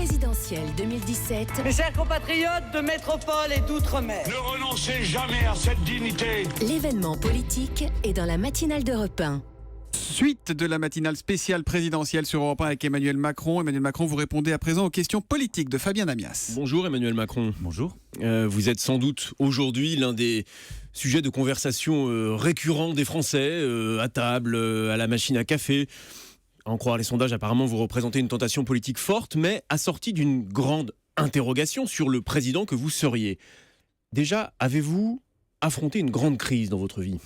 présidentielle 2017. Mes chers compatriotes de métropole et d'outre-mer, ne renoncez jamais à cette dignité. L'événement politique est dans la matinale d'Europe 1. Suite de la matinale spéciale présidentielle sur Europe 1 avec Emmanuel Macron. Emmanuel Macron, vous répondez à présent aux questions politiques de Fabien Damias. Bonjour Emmanuel Macron. Bonjour. Vous êtes sans doute aujourd'hui l'un des sujets de conversation récurrents des Français, à table, à la machine à café. À en croire les sondages, apparemment vous représentez une tentation politique forte, mais assortie d'une grande interrogation sur le président que vous seriez. Déjà, avez-vous affronté une grande crise dans votre vie ?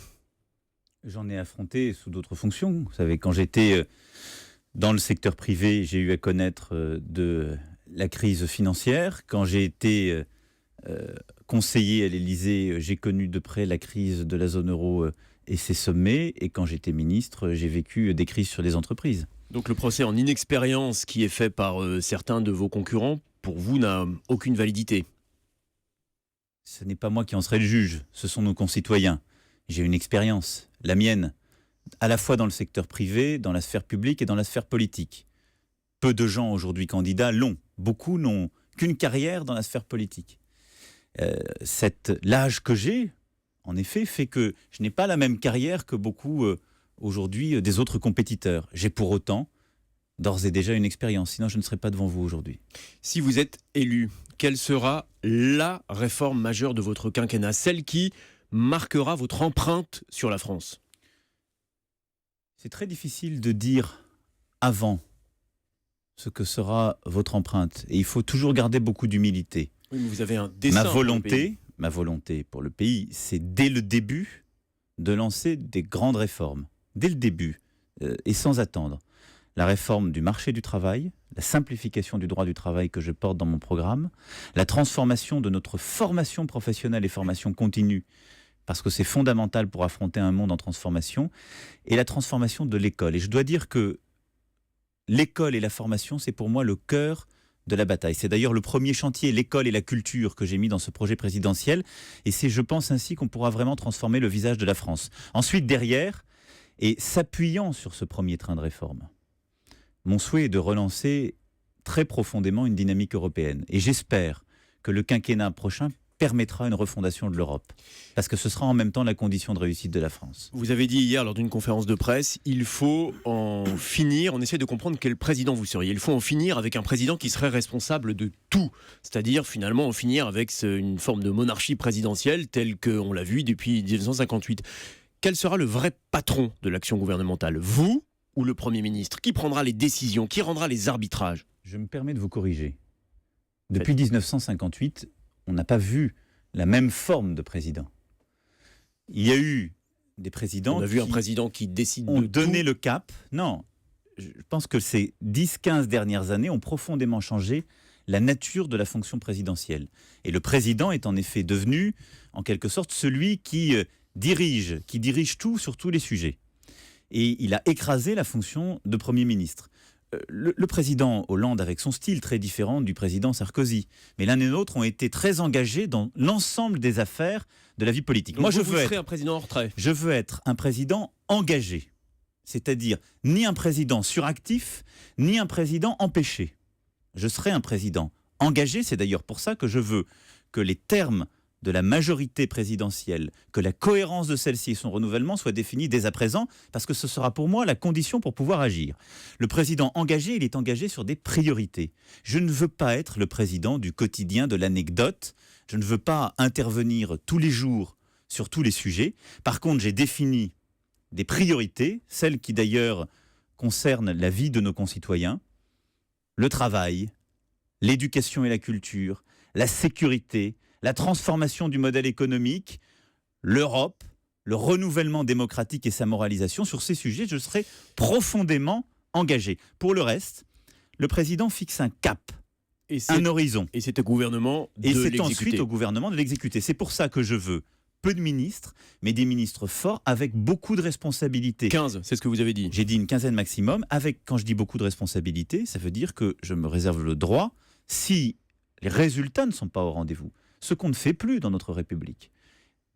J'en ai affronté sous d'autres fonctions. Vous savez, quand j'étais dans le secteur privé, j'ai eu à connaître de la crise financière. Quand j'ai été conseiller à l'Élysée, j'ai connu de près la crise de la zone euro et ses sommets. Et quand j'étais ministre, j'ai vécu des crises sur les entreprises. Donc le procès en inexpérience qui est fait par certains de vos concurrents, pour vous, n'a aucune validité. Ce n'est pas moi qui en serai le juge, ce sont nos concitoyens. J'ai une expérience, la mienne, à la fois dans le secteur privé, dans la sphère publique et dans la sphère politique. Peu de gens aujourd'hui candidats l'ont. Beaucoup n'ont qu'une carrière dans la sphère politique. L'âge que j'ai, en effet, fait que je n'ai pas la même carrière que beaucoup aujourd'hui des autres compétiteurs. J'ai pour autant d'ores et déjà une expérience, sinon je ne serais pas devant vous aujourd'hui. Si vous êtes élu, quelle sera la réforme majeure de votre quinquennat, celle qui marquera votre empreinte sur la France? C'est très difficile de dire avant ce que sera votre empreinte. Et il faut toujours garder beaucoup d'humilité. Oui, mais vous avez un dessein ma volonté pour le pays, c'est dès le début de lancer des grandes réformes. Dès le début, et sans attendre. La réforme du marché du travail, la simplification du droit du travail que je porte dans mon programme, la transformation de notre formation professionnelle et formation continue, parce que c'est fondamental pour affronter un monde en transformation, et la transformation de l'école. Et je dois dire que l'école et la formation, c'est pour moi le cœur de la bataille. C'est d'ailleurs le premier chantier, l'école et la culture, que j'ai mis dans ce projet présidentiel, et c'est, je pense, ainsi qu'on pourra vraiment transformer le visage de la France. Ensuite, derrière, et s'appuyant sur ce premier train de réforme, mon souhait est de relancer très profondément une dynamique européenne. Et j'espère que le quinquennat prochain permettra une refondation de l'Europe. Parce que ce sera en même temps la condition de réussite de la France. Vous avez dit hier lors d'une conférence de presse, il faut en finir, on essaie de comprendre quel président vous seriez. Il faut en finir avec un président qui serait responsable de tout. C'est-à-dire finalement en finir avec une forme de monarchie présidentielle telle qu'on l'a vu depuis 1958. Quel sera le vrai patron de l'action gouvernementale ? Vous ou le Premier ministre ? Qui prendra les décisions ? Qui rendra les arbitrages ? Je me permets de vous corriger. Depuis 1958, on n'a pas vu la même forme de président. Il y a eu des présidents un président qui décide ont de donné tout. le cap. Non, je pense que ces 10-15 dernières années ont profondément changé la nature de la fonction présidentielle. Et le président est en effet devenu, en quelque sorte, celui qui dirige tout sur tous les sujets. Et il a écrasé la fonction de Premier ministre. Le président Hollande, avec son style très différent du président Sarkozy, mais l'un et l'autre ont été très engagés dans l'ensemble des affaires de la vie politique. Donc moi, vous serez un président en retrait. Je veux être un président engagé, c'est-à-dire ni un président suractif, ni un président empêché. Je serai un président engagé, c'est d'ailleurs pour ça que je veux que les termes de la majorité présidentielle, que la cohérence de celle-ci et son renouvellement soient définis dès à présent, parce que ce sera pour moi la condition pour pouvoir agir. Le président engagé, il est engagé sur des priorités. Je ne veux pas être le président du quotidien, de l'anecdote. Je ne veux pas intervenir tous les jours sur tous les sujets. Par contre, j'ai défini des priorités, celles qui d'ailleurs concernent la vie de nos concitoyens, le travail, l'éducation et la culture, la sécurité, la transformation du modèle économique, l'Europe, le renouvellement démocratique et sa moralisation. Sur ces sujets, je serai profondément engagé. Pour le reste, le président fixe un cap, un horizon. Et c'est au gouvernement de l'exécuter. Et c'est ensuite au gouvernement de l'exécuter. C'est pour ça que je veux peu de ministres, mais des ministres forts avec beaucoup de responsabilités. 15, c'est ce que vous avez dit. J'ai dit une quinzaine maximum. Quand je dis beaucoup de responsabilités, ça veut dire que je me réserve le droit, si les résultats ne sont pas au rendez-vous, ce qu'on ne fait plus dans notre République,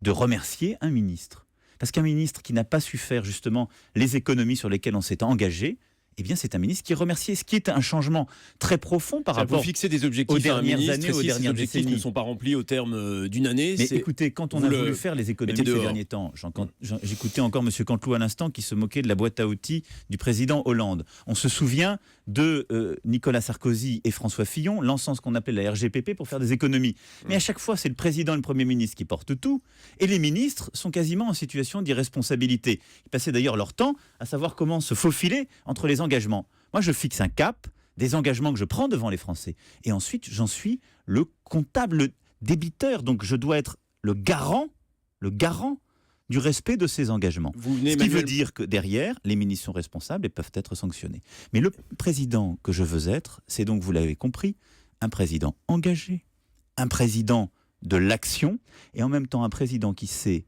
de remercier un ministre. Parce qu'un ministre qui n'a pas su faire justement les économies sur lesquelles on s'est engagé, eh bien c'est un ministre qui est remercié, ce qui est un changement très profond par rapport vous fixez des objectifs aux dernières à un ministre, années, aux et si dernières ces objectifs décennies. ne sont pas remplis au terme d'une année. Mais écoutez, quand on a voulu faire les économies ces dehors. derniers temps, j'écoutais encore M. Canteloup à l'instant qui se moquait de la boîte à outils du président Hollande. On se souvient de Nicolas Sarkozy et François Fillon lançant ce qu'on appelait la RGPP pour faire des économies. Mais à chaque fois, c'est le président et le Premier ministre qui portent tout, et les ministres sont quasiment en situation d'irresponsabilité. Ils passaient d'ailleurs leur temps à savoir comment se faufiler entre les engagements. Moi, je fixe un cap, des engagements que je prends devant les Français, et ensuite, j'en suis le comptable débiteur, donc je dois être le garant du respect de ces engagements. Ce qui veut dire que derrière, les ministres sont responsables et peuvent être sanctionnés. Mais le président que je veux être, c'est donc, vous l'avez compris, un président engagé, un président de l'action, et en même temps un président qui sait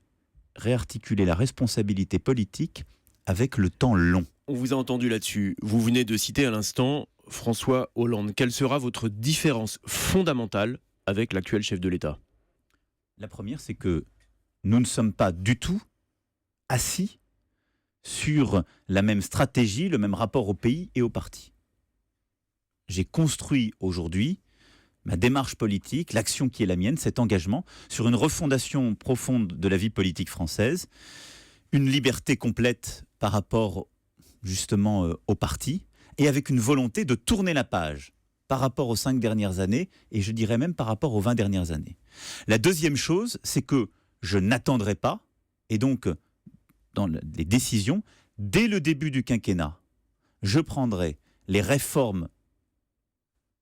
réarticuler la responsabilité politique avec le temps long. On vous a entendu là-dessus. Vous venez de citer à l'instant François Hollande. Quelle sera votre différence fondamentale avec l'actuel chef de l'État ? La première, c'est que nous ne sommes pas du tout assis sur la même stratégie, le même rapport au pays et au parti. J'ai construit aujourd'hui ma démarche politique, l'action qui est la mienne, cet engagement sur une refondation profonde de la vie politique française, une liberté complète par rapport justement au parti, et avec une volonté de tourner la page par rapport aux 5 dernières années, et je dirais même par rapport aux 20 dernières années. La deuxième chose, c'est que je n'attendrai pas, et donc dans les décisions, dès le début du quinquennat, je prendrai les réformes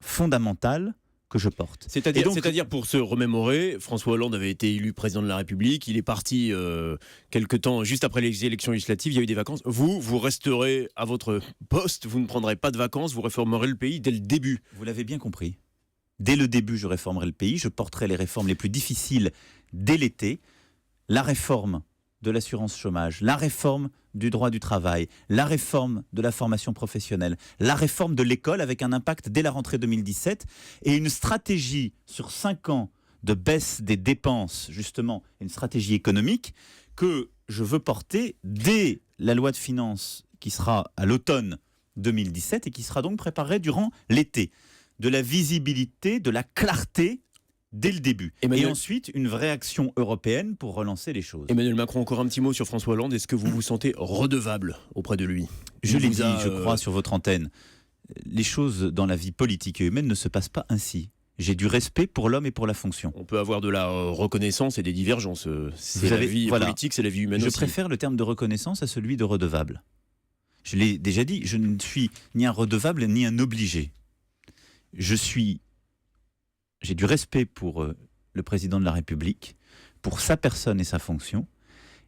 fondamentales que je porte. C'est-à-dire, pour se remémorer, François Hollande avait été élu président de la République, il est parti quelque temps, juste après les élections législatives, il y a eu des vacances. Vous resterez à votre poste, vous ne prendrez pas de vacances, vous réformerez le pays dès le début. Vous l'avez bien compris. Dès le début, je réformerai le pays, je porterai les réformes les plus difficiles dès l'été, la réforme de l'assurance chômage, la réforme du droit du travail, la réforme de la formation professionnelle, la réforme de l'école avec un impact dès la rentrée 2017 et une stratégie sur 5 ans de baisse des dépenses, justement, une stratégie économique que je veux porter dès la loi de finances qui sera à l'automne 2017 et qui sera donc préparée durant l'été. De la visibilité, de la clarté dès le début. Et ensuite, une vraie action européenne pour relancer les choses. Emmanuel Macron, encore un petit mot sur François Hollande. Est-ce que vous vous sentez redevable auprès de lui ? Je l'ai dit, je crois, sur votre antenne. Les choses dans la vie politique et humaine ne se passent pas ainsi. J'ai du respect pour l'homme et pour la fonction. On peut avoir de la reconnaissance et des divergences. C'est la vie politique, c'est la vie humaine aussi. Je préfère le terme de reconnaissance à celui de redevable. Je l'ai déjà dit, je ne suis ni un redevable ni un obligé. J'ai du respect pour le président de la République, pour sa personne et sa fonction,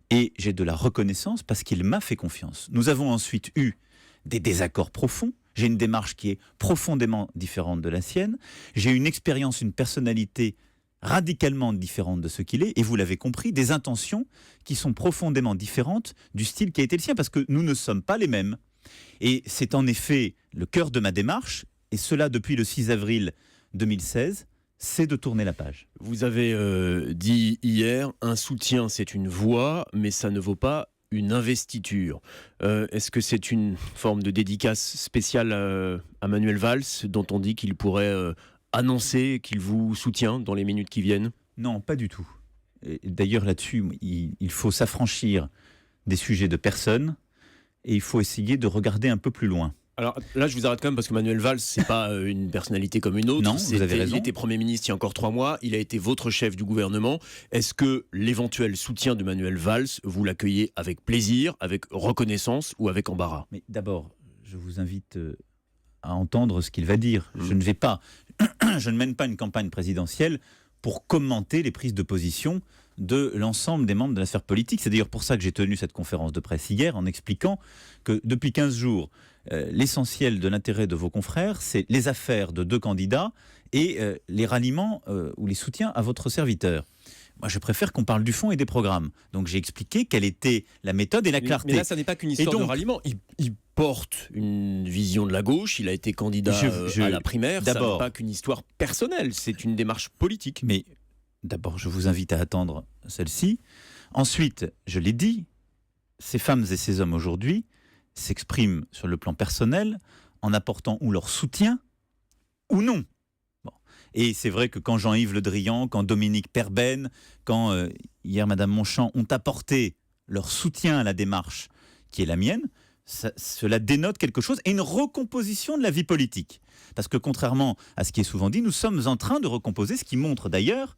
et j'ai de la reconnaissance parce qu'il m'a fait confiance. Nous avons ensuite eu des désaccords profonds. J'ai une démarche qui est profondément différente de la sienne. J'ai une expérience, une personnalité radicalement différente de ce qu'il est, et vous l'avez compris, des intentions qui sont profondément différentes du style qui a été le sien, parce que nous ne sommes pas les mêmes. Et c'est en effet le cœur de ma démarche, et cela depuis le 6 avril 2016, c'est de tourner la page. Vous avez dit hier, un soutien c'est une voix, mais ça ne vaut pas une investiture. Est-ce que c'est une forme de dédicace spéciale à Manuel Valls, dont on dit qu'il pourrait annoncer qu'il vous soutient dans les minutes qui viennent ? Non, pas du tout. Et d'ailleurs là-dessus, il faut s'affranchir des sujets de personnes, et il faut essayer de regarder un peu plus loin. Alors là, je vous arrête quand même parce que Manuel Valls, c'est pas une personnalité comme une autre. Non, vous avez raison. Il était Premier ministre il y a encore 3 mois. Il a été votre chef du gouvernement. Est-ce que l'éventuel soutien de Manuel Valls, vous l'accueillez avec plaisir, avec reconnaissance ou avec embarras ? Mais d'abord, je vous invite à entendre ce qu'il va dire. Je ne mène pas une campagne présidentielle pour commenter les prises de position de l'ensemble des membres de la sphère politique. C'est d'ailleurs pour ça que j'ai tenu cette conférence de presse hier en expliquant que depuis 15 jours, l'essentiel de l'intérêt de vos confrères, c'est les affaires de 2 candidats et les ralliements ou les soutiens à votre serviteur. Moi, je préfère qu'on parle du fond et des programmes. Donc, j'ai expliqué quelle était la méthode et la clarté. Mais là, ça n'est pas qu'une histoire de ralliement. Il porte une vision de la gauche. Il a été candidat à la primaire. Ça n'est pas qu'une histoire personnelle. C'est une démarche politique. Mais d'abord, je vous invite à attendre celle-ci. Ensuite, je l'ai dit, ces femmes et ces hommes aujourd'hui s'expriment sur le plan personnel en apportant ou leur soutien ou non. Bon. Et c'est vrai que quand Jean-Yves Le Drian, quand Dominique Perben, quand hier Madame Monchamp ont apporté leur soutien à la démarche qui est la mienne, cela dénote quelque chose et une recomposition de la vie politique. Parce que contrairement à ce qui est souvent dit, nous sommes en train de recomposer, ce qui montre d'ailleurs,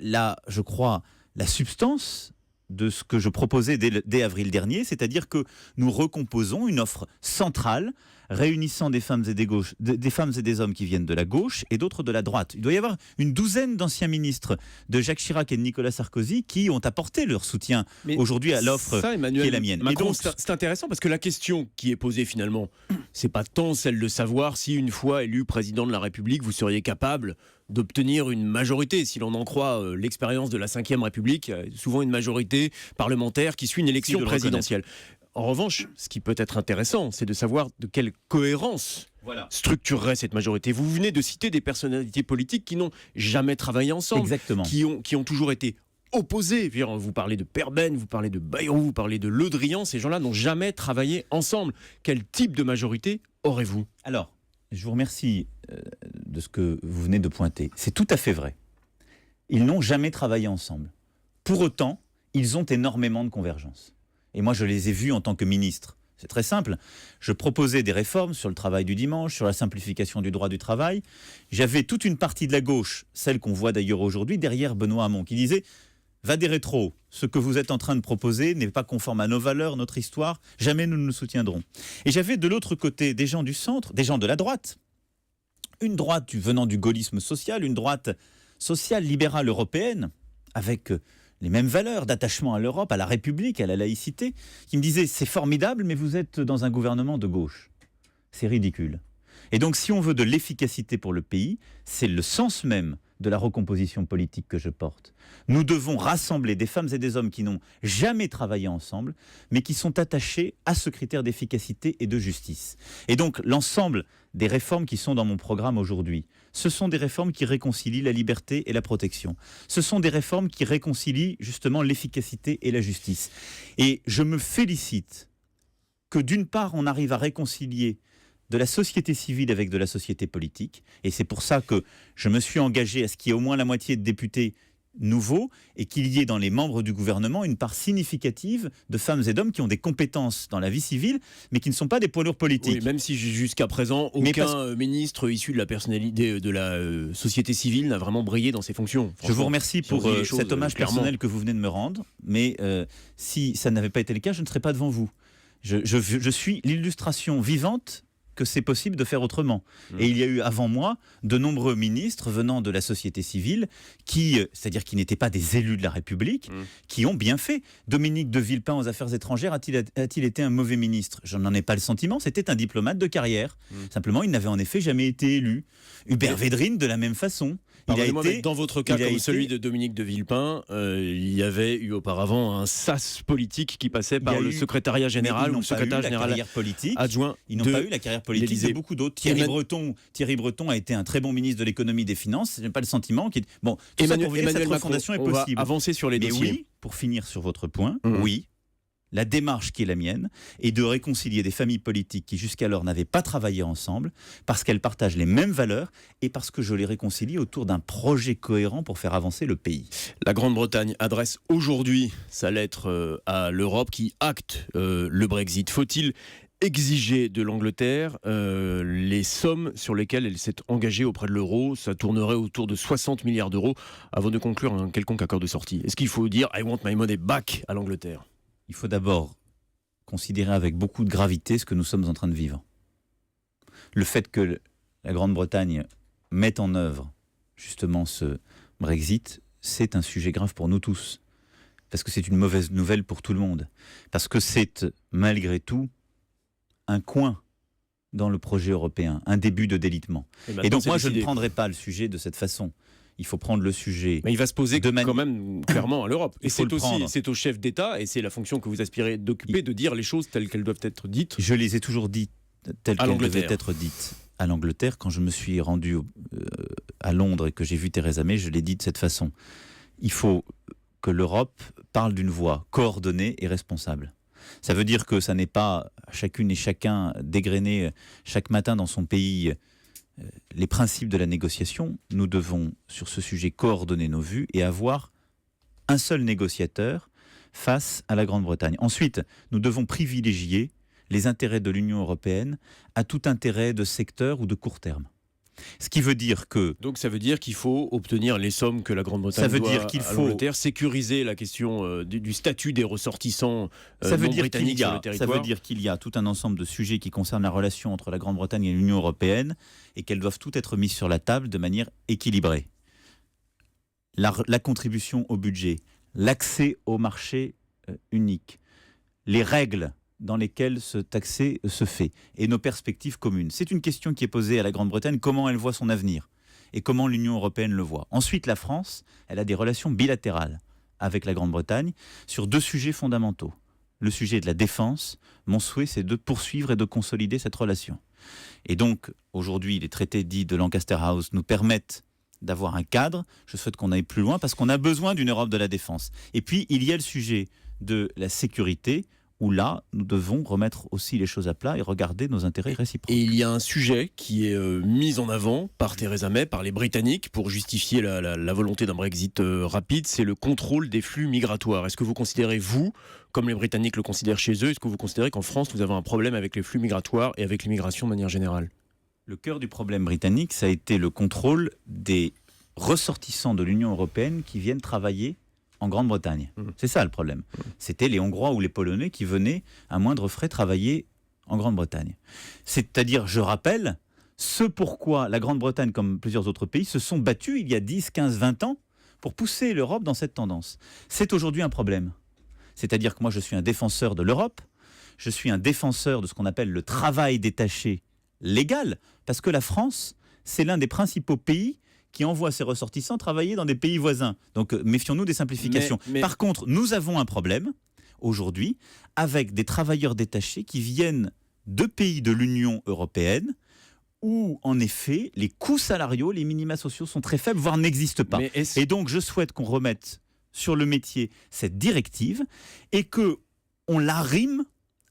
je crois, la substance de ce que je proposais dès avril dernier, c'est-à-dire que nous recomposons une offre centrale réunissant des femmes et des hommes qui viennent de la gauche et d'autres de la droite. Il doit y avoir une douzaine d'anciens ministres de Jacques Chirac et de Nicolas Sarkozy qui ont apporté leur soutien aujourd'hui à l'offre qui est la mienne. Macron, c'est intéressant parce que la question qui est posée finalement, c'est pas tant celle de savoir si une fois élu président de la République, vous seriez capable d'obtenir une majorité. Si l'on en croit l'expérience de la Ve République, souvent une majorité parlementaire qui suit une élection présidentielle. En revanche, ce qui peut être intéressant, c'est de savoir de quelle cohérence structurerait cette majorité. Vous venez de citer des personnalités politiques qui n'ont jamais travaillé ensemble, qui ont toujours été opposés. Vous parlez de Perben, vous parlez de Bayrou, vous parlez de Le Drian. Ces gens-là n'ont jamais travaillé ensemble. Quel type de majorité aurez-vous ? Alors, je vous remercie de ce que vous venez de pointer. C'est tout à fait vrai. Ils n'ont jamais travaillé ensemble. Pour autant, ils ont énormément de convergences. Et moi, je les ai vus en tant que ministre. C'est très simple. Je proposais des réformes sur le travail du dimanche, sur la simplification du droit du travail. J'avais toute une partie de la gauche, celle qu'on voit d'ailleurs aujourd'hui, derrière Benoît Hamon, qui disait « Va des rétros, ce que vous êtes en train de proposer n'est pas conforme à nos valeurs, notre histoire, jamais nous ne nous soutiendrons. » Et j'avais de l'autre côté des gens du centre, des gens de la droite. Une droite venant du gaullisme social, une droite sociale, libérale européenne, avec les mêmes valeurs d'attachement à l'Europe, à la République, à la laïcité, qui me disaient « C'est formidable, mais vous êtes dans un gouvernement de gauche. C'est ridicule. » Et donc, si on veut de l'efficacité pour le pays, c'est le sens même de la recomposition politique que je porte. Nous devons rassembler des femmes et des hommes qui n'ont jamais travaillé ensemble, mais qui sont attachés à ce critère d'efficacité et de justice. Et donc, l'ensemble des réformes qui sont dans mon programme aujourd'hui, ce sont des réformes qui réconcilient la liberté et la protection. Ce sont des réformes qui réconcilient justement l'efficacité et la justice. Et je me félicite que d'une part, on arrive à réconcilier de la société civile avec de la société politique. Et c'est pour ça que je me suis engagé à ce qu'il y ait au moins la moitié de députés nouveaux et qu'il y ait dans les membres du gouvernement une part significative de femmes et d'hommes qui ont des compétences dans la vie civile, mais qui ne sont pas des poids lourds politiques. Oui, même si jusqu'à présent, aucun ministre issu de la personnalité de la société civile n'a vraiment brillé dans ses fonctions. Je vous remercie pour cet hommage personnel que vous venez de me rendre, mais si ça n'avait pas été le cas, je ne serais pas devant vous. Je suis l'illustration vivante que c'est possible de faire autrement. Et il y a eu avant moi de nombreux ministres venant de la société civile c'est-à-dire qui n'étaient pas des élus de la République, qui ont bien fait. Dominique de Villepin aux Affaires étrangères a-t-il été un mauvais ministre ? Je n'en ai pas le sentiment, c'était un diplomate de carrière. Simplement, il n'avait en effet jamais été élu. Hubert Védrine, de la même façon. Dans votre cas, comme celui de Dominique de Villepin, il y avait eu auparavant un sas politique qui passait par le secrétariat général ou le secrétaire général adjoint. Ils n'ont pas eu la carrière politique de beaucoup d'autres. Thierry Breton a été un très bon ministre de l'économie et des finances. Je n'ai pas le sentiment qu'il... Bon, tout ça pour vous dire, cette refondation est possible. On va avancer sur les dossiers. Mais oui, pour finir sur votre point, oui, la démarche qui est la mienne est de réconcilier des familles politiques qui jusqu'alors n'avaient pas travaillé ensemble parce qu'elles partagent les mêmes valeurs et parce que je les réconcilie autour d'un projet cohérent pour faire avancer le pays. La Grande-Bretagne adresse aujourd'hui sa lettre à l'Europe qui acte le Brexit. Faut-il exiger de l'Angleterre les sommes sur lesquelles elle s'est engagée auprès de l'euro? Ça tournerait autour de 60 milliards d'euros avant de conclure un quelconque accord de sortie. Est-ce qu'il faut dire « I want my money back » à l'Angleterre? Il faut d'abord considérer avec beaucoup de gravité ce que nous sommes en train de vivre. Le fait que la Grande-Bretagne mette en œuvre justement ce Brexit, c'est un sujet grave pour nous tous. Parce que c'est une mauvaise nouvelle pour tout le monde. Parce que c'est, malgré tout, un coin dans le projet européen, un début de délitement. Et donc moi, je ne prendrai pas le sujet de cette façon. Il faut prendre le sujet. Mais il va se poser quand même clairement à l'Europe. Et c'est au chef d'État, et c'est la fonction que vous aspirez d'occuper, de dire les choses telles qu'elles doivent être dites. Je les ai toujours dites telles qu'elles devaient être dites. À l'Angleterre, quand je me suis rendu à Londres et que j'ai vu Theresa May, je l'ai dit de cette façon. Il faut que l'Europe parle d'une voix coordonnée et responsable. Ça veut dire que ça n'est pas à chacune et chacun d'égrener chaque matin dans son pays les principes de la négociation. Nous devons, sur ce sujet, coordonner nos vues et avoir un seul négociateur face à la Grande-Bretagne. Ensuite, nous devons privilégier les intérêts de l'Union européenne à tout intérêt de secteur ou de court terme. Ce qui veut dire que... Donc ça veut dire qu'il faut obtenir les sommes que la Grande-Bretagne doit à l'Angleterre, sécuriser la question du statut des ressortissants non britanniques sur le territoire. Ça veut dire qu'il y a tout un ensemble de sujets qui concernent la relation entre la Grande-Bretagne et l'Union européenne et qu'elles doivent toutes être mises sur la table de manière équilibrée. La contribution au budget, l'accès au marché unique, les règles dans lesquelles cet accès se fait et nos perspectives communes. C'est une question qui est posée à la Grande-Bretagne, comment elle voit son avenir et comment l'Union européenne le voit. Ensuite, la France, elle a des relations bilatérales avec la Grande-Bretagne sur 2 sujets fondamentaux. Le sujet de la défense, mon souhait c'est de poursuivre et de consolider cette relation. Et donc, aujourd'hui, les traités dits de Lancaster House nous permettent d'avoir un cadre. Je souhaite qu'on aille plus loin parce qu'on a besoin d'une Europe de la défense. Et puis, il y a le sujet de la sécurité, où là, nous devons remettre aussi les choses à plat et regarder nos intérêts réciproques. Et il y a un sujet qui est mis en avant par Theresa May, par les Britanniques, pour justifier la volonté d'un Brexit rapide, c'est le contrôle des flux migratoires. Est-ce que vous considérez, vous, comme les Britanniques le considèrent chez eux, est-ce que vous considérez qu'en France, nous avons un problème avec les flux migratoires et avec l'immigration de manière générale ? Le cœur du problème britannique, ça a été le contrôle des ressortissants de l'Union européenne qui viennent travailler en Grande-Bretagne. C'est ça le problème. C'était les Hongrois ou les Polonais qui venaient à moindre frais travailler en Grande-Bretagne. C'est-à-dire, je rappelle, ce pourquoi la Grande-Bretagne, comme plusieurs autres pays, se sont battus il y a 10, 15, 20 ans pour pousser l'Europe dans cette tendance. C'est aujourd'hui un problème. C'est-à-dire que moi, je suis un défenseur de l'Europe, je suis un défenseur de ce qu'on appelle le travail détaché légal, parce que la France, c'est l'un des principaux pays qui envoie ses ressortissants travailler dans des pays voisins. Donc méfions-nous des simplifications. Par contre, nous avons un problème aujourd'hui avec des travailleurs détachés qui viennent de pays de l'Union européenne où, en effet, les coûts salariaux, les minima sociaux sont très faibles, voire n'existent pas. Et donc, je souhaite qu'on remette sur le métier cette directive et qu'on l'arrime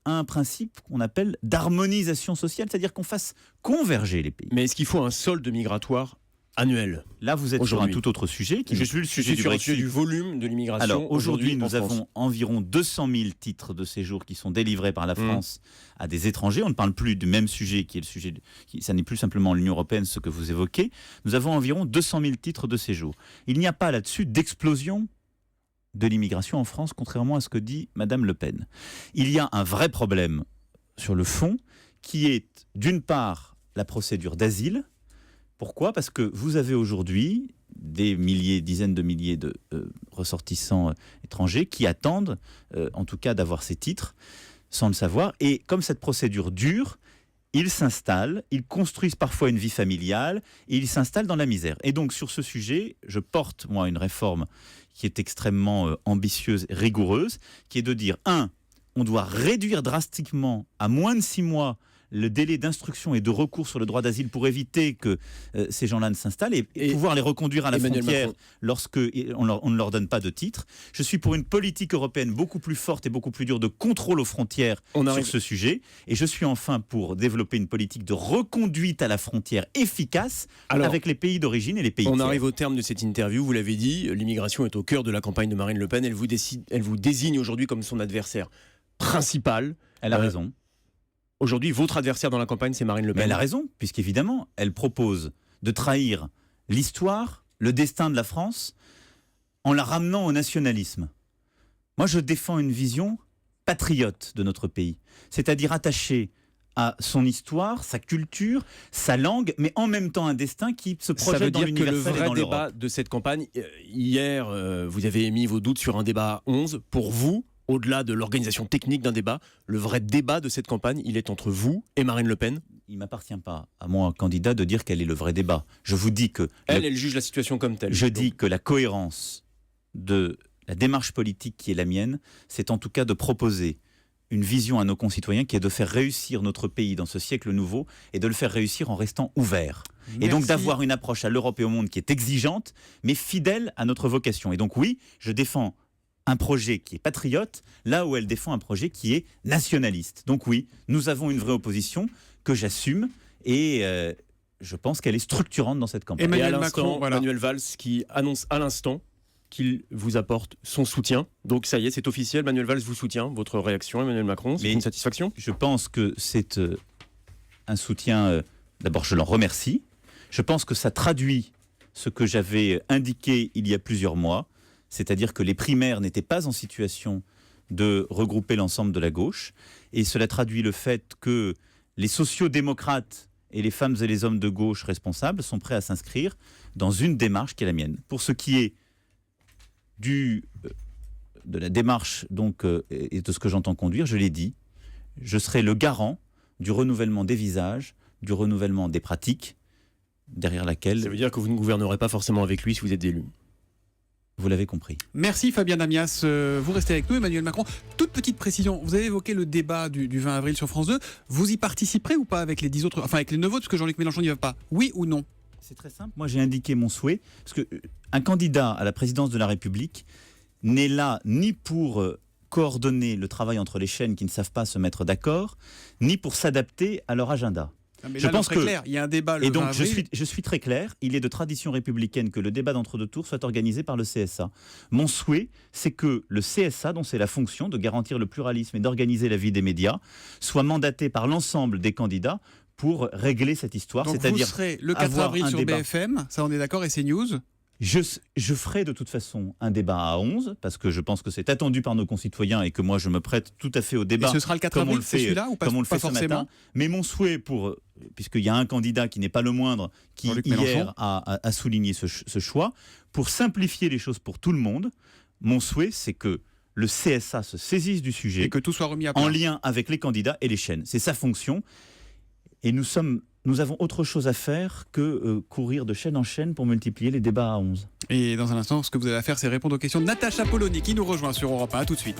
à un principe qu'on appelle d'harmonisation sociale, c'est-à-dire qu'on fasse converger les pays. Mais est-ce qu'il faut un solde migratoire annuel? Là, vous êtes sur un tout autre sujet. Je suis le sujet du volume de l'immigration. Alors, aujourd'hui, nous avons environ 200 000 titres de séjour qui sont délivrés par la France à des étrangers. On ne parle plus du même sujet qui est le sujet... ça n'est plus simplement l'Union européenne, ce que vous évoquez. Nous avons environ 200 000 titres de séjour. Il n'y a pas là-dessus d'explosion de l'immigration en France, contrairement à ce que dit Madame Le Pen. Il y a un vrai problème sur le fond, qui est, d'une part, la procédure d'asile. Pourquoi ? Parce que vous avez aujourd'hui des milliers, dizaines de milliers de ressortissants étrangers qui attendent, en tout cas, d'avoir ces titres, sans le savoir. Et comme cette procédure dure, ils s'installent, ils construisent parfois une vie familiale, et ils s'installent dans la misère. Et donc, sur ce sujet, je porte, moi, une réforme qui est extrêmement ambitieuse et rigoureuse, qui est de dire, on doit réduire drastiquement à moins de 6 mois le délai d'instruction et de recours sur le droit d'asile pour éviter que ces gens-là ne s'installent et pouvoir les reconduire à la frontière lorsqu'on ne leur donne pas de titre. Je suis pour une politique européenne beaucoup plus forte et beaucoup plus dure de contrôle aux frontières sur ce sujet. Et je suis enfin pour développer une politique de reconduite à la frontière efficace avec les pays d'origine et les pays tiers. On arrive au terme de cette interview, vous l'avez dit, l'immigration est au cœur de la campagne de Marine Le Pen. Elle vous désigne aujourd'hui comme son adversaire principal. Elle a raison. Aujourd'hui, votre adversaire dans la campagne, c'est Marine Le Pen. Mais elle a raison, puisqu'évidemment, elle propose de trahir l'histoire, le destin de la France, en la ramenant au nationalisme. Moi, je défends une vision patriote de notre pays, c'est-à-dire attachée à son histoire, sa culture, sa langue, mais en même temps un destin qui se projette dans l'universel et dans l'Europe. Ça veut dire que le vrai débat de cette campagne, hier, vous avez émis vos doutes sur un débat 11. Pour vous, au-delà de l'organisation technique d'un débat, le vrai débat de cette campagne, il est entre vous et Marine Le Pen. Il ne m'appartient pas, à moi, candidat, de dire quel est le vrai débat. Je vous dis que... Elle juge la situation comme telle. Je dis que la cohérence de la démarche politique qui est la mienne, c'est en tout cas de proposer une vision à nos concitoyens qui est de faire réussir notre pays dans ce siècle nouveau et de le faire réussir en restant ouvert. Merci. Et donc d'avoir une approche à l'Europe et au monde qui est exigeante, mais fidèle à notre vocation. Et donc oui, je défends un projet qui est patriote, là où elle défend un projet qui est nationaliste. Donc oui, nous avons une vraie opposition que j'assume et je pense qu'elle est structurante dans cette campagne. Emmanuel Et à Macron, l'instant, voilà. Manuel Valls qui annonce à l'instant qu'il vous apporte son soutien. Donc ça y est, c'est officiel, Manuel Valls vous soutient. Votre réaction, Emmanuel Macron, c'est Mais une satisfaction? Je pense que c'est un soutien, d'abord je l'en remercie, je pense que ça traduit ce que j'avais indiqué il y a plusieurs mois, c'est-à-dire que les primaires n'étaient pas en situation de regrouper l'ensemble de la gauche, et cela traduit le fait que les sociodémocrates et les femmes et les hommes de gauche responsables sont prêts à s'inscrire dans une démarche qui est la mienne. Pour ce qui est de la démarche donc, et de ce que j'entends conduire, je l'ai dit, je serai le garant du renouvellement des visages, du renouvellement des pratiques, derrière laquelle... Ça veut dire que vous ne gouvernerez pas forcément avec lui si vous êtes élu. Vous l'avez compris. Merci Fabien Amias. Vous restez avec nous, Emmanuel Macron. Toute petite précision, vous avez évoqué le débat du 20 avril sur France 2. Vous y participerez ou pas avec les 10 autres, enfin avec les 9 autres, parce que Jean-Luc Mélenchon n'y va pas? Oui ou non? C'est très simple. Moi, j'ai indiqué mon souhait, parce qu'un candidat à la présidence de la République n'est là ni pour coordonner le travail entre les chaînes qui ne savent pas se mettre d'accord, ni pour s'adapter à leur agenda. Ah, mais Je là, pense très que- clair, il y a un débat le Et 20 donc, avril. je suis très clair, il est de tradition républicaine que le débat d'entre-deux tours soit organisé par le CSA. Mon souhait, c'est que le CSA, dont c'est la fonction de garantir le pluralisme et d'organiser la vie des médias, soit mandaté par l'ensemble des candidats pour régler cette histoire, Donc vous c'est-à-dire serez le 4 avoir avril un sur débat. BFM, ça on est d'accord, et CNews. Je ferai de toute façon un débat à 11, parce que je pense que c'est attendu par nos concitoyens et que moi je me prête tout à fait au Et débat. ce sera le 4 comme on avril, le c'est fait, celui-là ou pas, comme on le pas fait ce forcément matin. Mais mon souhait, puisqu'il y a un candidat qui n'est pas le moindre, qui Jean-Luc hier Mélenchon. a souligné ce choix, pour simplifier les choses pour tout le monde, mon souhait, c'est que le CSA se saisisse du sujet Et que tout soit remis à plat. en lien avec les candidats et les chaînes. C'est sa fonction. Et nous avons autre chose à faire que courir de chaîne en chaîne pour multiplier les débats à 11. Et dans un instant, ce que vous allez faire, c'est répondre aux questions de Natacha Polony qui nous rejoint sur Europe 1. À tout de suite.